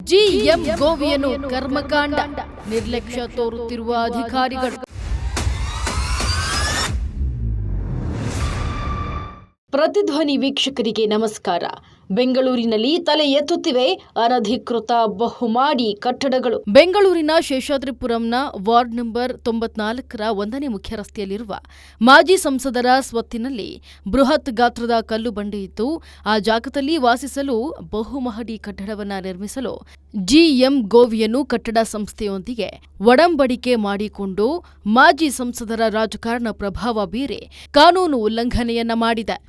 GM ಗೋವಿಯನ್ನು ಕರ್ಮಕಾಂಡ ನಿರ್ಲಕ್ಷ್ಯ ತೋರುತ್ತಿರುವ ಅಧಿಕಾರಿಗಳು. ಪ್ರತಿಧ್ವನಿ ವೀಕ್ಷಕರಿಗೆ ನಮಸ್ಕಾರ. ಬೆಂಗಳೂರಿನಲ್ಲಿ ತಲೆ ಎತ್ತುತ್ತಿವೆ ಅನಧಿಕೃತ ಬಹುಮಾಡಿ ಕಟ್ಟಡಗಳು. ಬೆಂಗಳೂರಿನ ಶೇಷಾದ್ರಿಪುರಂನ ವಾರ್ಡ್ ನಂಬರ್ 94ರ 1ನೇ ಮುಖ್ಯ ರಸ್ತೆಯಲ್ಲಿರುವ ಮಾಜಿ ಸಂಸದರ ಸ್ವತ್ತಿನಲ್ಲಿ ಬೃಹತ್ ಗಾತ್ರದ ಕಲ್ಲು ಬಂಡೆ ಇದ್ದು, ಆ ಜಾಗದಲ್ಲಿ ವಾಸಿಸಲು ಬಹುಮಹಡಿ ಕಟ್ಟಡವನ್ನು ನಿರ್ಮಿಸಲು ಜಿಎಂ ಗೋವಿಯನ್ನು ಕಟ್ಟಡ ಸಂಸ್ಥೆಯೊಂದಿಗೆ ಒಡಂಬಡಿಕೆ ಮಾಡಿಕೊಂಡು ಮಾಜಿ ಸಂಸದರ ರಾಜಕಾರಣ ಪ್ರಭಾವ ಬೀರಿ ಕಾನೂನು ಉಲ್ಲಂಘನೆಯನ್ನ ಮಾಡಿದೆ.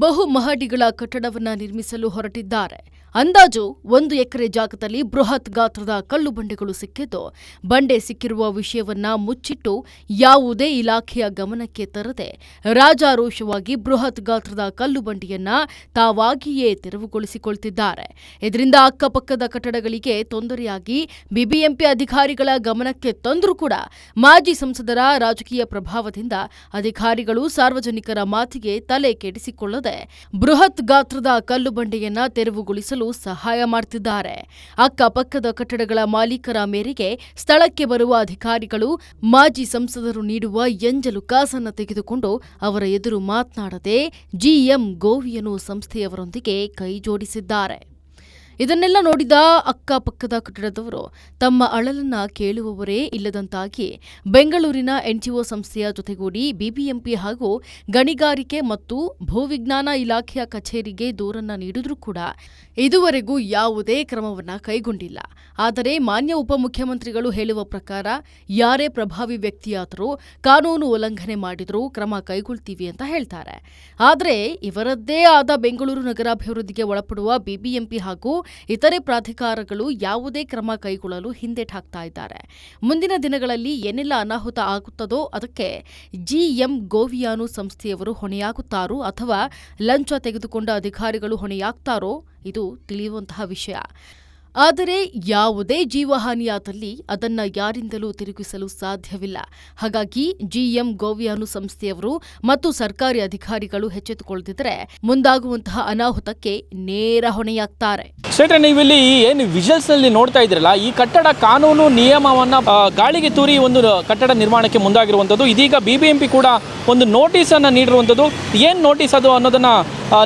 ಬಹುಮಹಡಿಗಳ ಕಟ್ಟಡವನ್ನು ನಿರ್ಮಿಸಲು ಹೊರಟಿದ್ದಾರೆ. ಅಂದಾಜು 1 ಎಕರೆ ಜಾಗದಲ್ಲಿ ಬೃಹತ್ ಗಾತ್ರದ ಕಲ್ಲು ಬಂಡೆಗಳು ಸಿಕ್ಕಿದ್ದು, ಬಂಡೆ ಸಿಕ್ಕಿರುವ ವಿಷಯವನ್ನ ಮುಚ್ಚಿಟ್ಟು ಯಾವುದೇ ಇಲಾಖೆಯ ಗಮನಕ್ಕೆ ತರದೆ ರಾಜಾರೋಷವಾಗಿ ಬೃಹತ್ ಗಾತ್ರದ ಕಲ್ಲು ಬಂಡೆಯನ್ನ ತಾವಾಗಿಯೇ ತೆರವುಗೊಳಿಸಿಕೊಳ್ತಿದ್ದಾರೆ. ಇದರಿಂದ ಅಕ್ಕಪಕ್ಕದ ಕಟ್ಟಡಗಳಿಗೆ ತೊಂದರೆಯಾಗಿ ಬಿಬಿಎಂಪಿ ಅಧಿಕಾರಿಗಳ ಗಮನಕ್ಕೆ ತಂದರೂ ಕೂಡ ಮಾಜಿ ಸಂಸದರ ರಾಜಕೀಯ ಪ್ರಭಾವದಿಂದ ಅಧಿಕಾರಿಗಳು ಸಾರ್ವಜನಿಕರ ಮಾತಿಗೆ ತಲೆ ಕೆಡಿಸಿಕೊಳ್ಳದೆ ಬೃಹತ್ ಗಾತ್ರದ ಕಲ್ಲು ಬಂಡೆಯನ್ನ ತೆರವುಗೊಳಿಸಲು ಸಹಾಯ ಮಾಡ್ತಿದ್ದಾರೆ. ಅಕ್ಕಪಕ್ಕದ ಕಟ್ಟಡಗಳ ಮಾಲೀಕರ ಮೇರೆಗೆ ಸ್ಥಳಕ್ಕೆ ಬರುವ ಅಧಿಕಾರಿಗಳು ಮಾಜಿ ಸಂಸದರು ನೀಡುವ ಎಂಜಲು ಕಾಸನ್ನು ತೆಗೆದುಕೊಂಡು ಅವರ ಎದುರು ಮಾತನಾಡದೆ ಜಿಎಂ ಗೋವಿಯನ್ನು ಸಂಸ್ಥೆಯವರೊಂದಿಗೆ ಕೈ ಜೋಡಿಸಿದ್ದಾರೆ. ಇದನ್ನೆಲ್ಲ ನೋಡಿದ ಅಕ್ಕಪಕ್ಕದ ಕಟ್ಟಡದವರು ತಮ್ಮ ಅಳಲನ್ನ ಕೇಳುವವರೇ ಇಲ್ಲದಂತಾಗಿ ಬೆಂಗಳೂರಿನ ಎನ್ಜಿಒ ಸಂಸ್ಥೆಯ ಜೊತೆಗೂಡಿ ಬಿಬಿಎಂಪಿ ಹಾಗೂ ಗಣಿಗಾರಿಕೆ ಮತ್ತು ಭೂವಿಜ್ಞಾನ ಇಲಾಖೆಯ ಕಚೇರಿಗೆ ದೂರನ್ನ ನೀಡಿದ್ರೂ ಕೂಡ ಇದುವರೆಗೂ ಯಾವುದೇ ಕ್ರಮವನ್ನ ಕೈಗೊಂಡಿಲ್ಲ. ಆದರೆ ಮಾನ್ಯ ಉಪಮುಖ್ಯಮಂತ್ರಿಗಳು ಹೇಳುವ ಪ್ರಕಾರ ಯಾರೇ ಪ್ರಭಾವಿ ವ್ಯಕ್ತಿಯಾದರೂ ಕಾನೂನು ಉಲ್ಲಂಘನೆ ಮಾಡಿದ್ರೂ ಕ್ರಮ ಕೈಗೊಳ್ತೀವಿ ಅಂತ ಹೇಳ್ತಾರೆ. ಆದರೆ ಇವರದ್ದೇ ಆದ ಬೆಂಗಳೂರು ನಗರಾಭಿವೃದ್ಧಿಗೆ ಒಳಪಡುವ ಬಿಬಿಎಂಪಿ ಹಾಗೂ ಇತರೆ ಪ್ರಾಧಿಕಾರಗಳು ಯಾವುದೇ ಕ್ರಮ ಕೈಗೊಳ್ಳಲು ಹಿಂದೇಟಾಕ್ತಾ ಇದ್ದಾರೆ. ಮುಂದಿನ ದಿನಗಳಲ್ಲಿ ಏನೆಲ್ಲ ಅನಾಹುತ ಆಗುತ್ತದೋ ಅದಕ್ಕೆ ಜಿಎಂ ಗೋವಿಯಾನು ಸಂಸ್ಥೆಯವರು ಹೊಣೆಯಾಗುತ್ತಾರೋ ಅಥವಾ ಲಂಚ ತೆಗೆದುಕೊಂಡ ಅಧಿಕಾರಿಗಳು ಹೊಣೆಯಾಗ್ತಾರೋ ಇದು ತಿಳಿಯುವಂತಹ ವಿಷಯ. ಆದರೆ ಯಾವುದೇ ಜೀವಹಾನಿಯಾದಲ್ಲಿ ಅದನ್ನ ಯಾರಿಂದಲೂ ತಿರುಗಿಸಲು ಸಾಧ್ಯವಿಲ್ಲ. ಹಾಗಾಗಿ ಜಿಎಂ ಗೋವಿಯಾನು ಸಂಸ್ಥೆಯವರು ಮತ್ತು ಸರ್ಕಾರಿ ಅಧಿಕಾರಿಗಳು ಎಚ್ಚೆತ್ತುಕೊಳ್ಳದಿದ್ದರೆ ಮುಂದಾಗುವಂತಹ ಅನಾಹುತಕ್ಕೆ ನೇರ ಹೊಣೆಯಾಗ್ತಾರೆ. ನೀವಿಲ್ಲಿ ಏನು ವಿಜುವಲ್ಸ್ ನಲ್ಲಿ ನೋಡ್ತಾ ಇದ್ರಲ್ಲ, ಈ ಕಟ್ಟಡ ಕಾನೂನು ನಿಯಮವನ್ನ ಗಾಳಿಗೆ ತೂರಿ ಒಂದು ಕಟ್ಟಡ ನಿರ್ಮಾಣಕ್ಕೆ ಮುಂದಾಗಿರುವಂಥದ್ದು. ಇದೀಗ ಬಿಬಿಎಂಪಿ ಕೂಡ ಒಂದು ನೋಟಿಸ್ ಅನ್ನ ನೀಡಿರುವಂಥದ್ದು. ಏನು ನೋಟಿಸ್ ಅದು ಅನ್ನೋದನ್ನ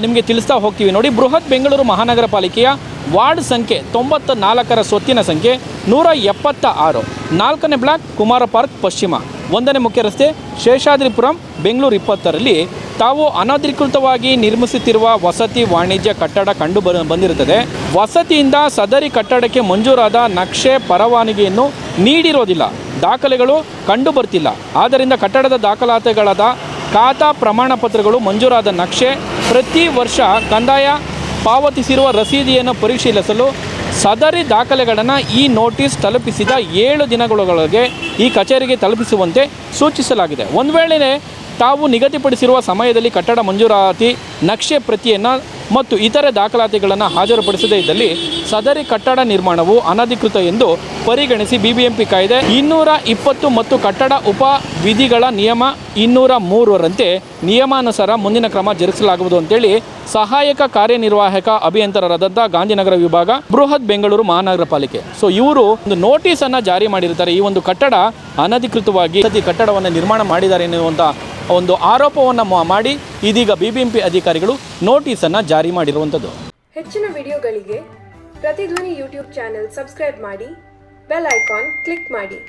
ನಿಮಗೆ ತಿಳಿಸ್ತಾ ಹೋಗ್ತೀವಿ ನೋಡಿ. ಬೃಹತ್ ಬೆಂಗಳೂರು ಮಹಾನಗರ ಪಾಲಿಕೆಯ ವಾರ್ಡ್ ಸಂಖ್ಯೆ 94ರ ಸ್ವತ್ತಿನ ಸಂಖ್ಯೆ 176, 4ನೇ ಬ್ಲಾಕ್ ಕುಮಾರ ಪಾರ್ಕ್ ಪಶ್ಚಿಮ, 1ನೇ ಮುಖ್ಯ ರಸ್ತೆ ಶೇಷಾದ್ರಿಪುರಂ ಬೆಂಗಳೂರು 20ರಲ್ಲಿ ತಾವು ಅನಧಿಕೃತವಾಗಿ ನಿರ್ಮಿಸುತ್ತಿರುವ ವಸತಿ ವಾಣಿಜ್ಯ ಕಟ್ಟಡ ಕಂಡು ಬಂದಿರುತ್ತದೆ. ವಸತಿಯಿಂದ ಸದರಿ ಕಟ್ಟಡಕ್ಕೆ ಮಂಜೂರಾದ ನಕ್ಷೆ ಪರವಾನಗಿಯನ್ನು ನೀಡಿರೋದಿಲ್ಲ, ದಾಖಲೆಗಳು ಕಂಡು ಬರ್ತಿಲ್ಲ. ಆದ್ದರಿಂದ ಕಟ್ಟಡದ ದಾಖಲಾತಿಗಳಾದ ಖಾತಾ ಪ್ರಮಾಣ ಪತ್ರಗಳು, ಮಂಜೂರಾದ ನಕ್ಷೆ, ಪ್ರತಿ ವರ್ಷ ಕಂದಾಯ ಪಾವತಿಸಿರುವ ರಸೀದಿಯನ್ನು ಪರಿಶೀಲಿಸಲು ಸದರಿ ದಾಖಲೆಗಳನ್ನು ಈ ನೋಟಿಸ್ ತಲುಪಿಸಿದ 7 ದಿನಗಳೊಳಗೆ ಈ ಕಚೇರಿಗೆ ತಲುಪಿಸುವಂತೆ ಸೂಚಿಸಲಾಗಿದೆ. ಒಂದು ವೇಳೆ ತಾವು ನಿಗದಿಪಡಿಸಿರುವ ಸಮಯದಲ್ಲಿ ಕಟ್ಟಡ ಮಂಜೂರಾತಿ ನಕ್ಷೆ ಪ್ರತಿಯನ್ನು ಮತ್ತು ಇತರೆ ದಾಖಲಾತಿಗಳನ್ನು ಹಾಜರುಪಡಿಸದೇ ಇದ್ದಲ್ಲಿ ಸದರಿ ಕಟ್ಟಡ ನಿರ್ಮಾಣವು ಅನಧಿಕೃತ ಎಂದು ಪರಿಗಣಿಸಿ ಬಿಬಿಎಂಪಿ ಕಾಯ್ದೆ 220 ಮತ್ತು ಕಟ್ಟಡ ಉಪ ವಿಧಿಗಳ ನಿಯಮ 203ರಂತೆ ನಿಯಮಾನುಸಾರ ಮುಂದಿನ ಕ್ರಮ ಜರುಗಿಸಲಾಗುವುದು ಅಂತೇಳಿ ಸಹಾಯಕ ಕಾರ್ಯನಿರ್ವಾಹಕ ಅಭಿಯಂತರರಾದಂಥ ಗಾಂಧಿನಗರ ವಿಭಾಗ ಬೃಹತ್ ಬೆಂಗಳೂರು ಮಹಾನಗರ ಪಾಲಿಕೆ ಇವರು ಒಂದು ನೋಟಿಸ್ ಅನ್ನು ಜಾರಿ ಮಾಡಿರ್ತಾರೆ. ಈ ಒಂದು ಕಟ್ಟಡ ಅನಧಿಕೃತವಾಗಿ ಕಟ್ಟಡವನ್ನು ನಿರ್ಮಾಣ ಮಾಡಿದ್ದಾರೆ ಎನ್ನುವಂಥ ಒಂದು ಆರೋಪವನ್ನು ಮಾಡಿ ಇದೀಗ ಬಿಬಿಎಂಪಿ ಅಧಿಕಾರಿಗಳು ನೋಟಿಸನ್ನು ಜಾರಿ ಮಾಡಿರುವಂಥದ್ದು. ಹೆಚ್ಚಿನ ವಿಡಿಯೋಗಳಿಗೆ ಪ್ರತಿಧ್ವನಿ ಯೂಟ್ಯೂಬ್ ಚಾನೆಲ್ ಸಬ್ಸ್ಕ್ರೈಬ್ ಮಾಡಿ, ಬೆಲ್ ಐಕಾನ್ ಕ್ಲಿಕ್ ಮಾಡಿ.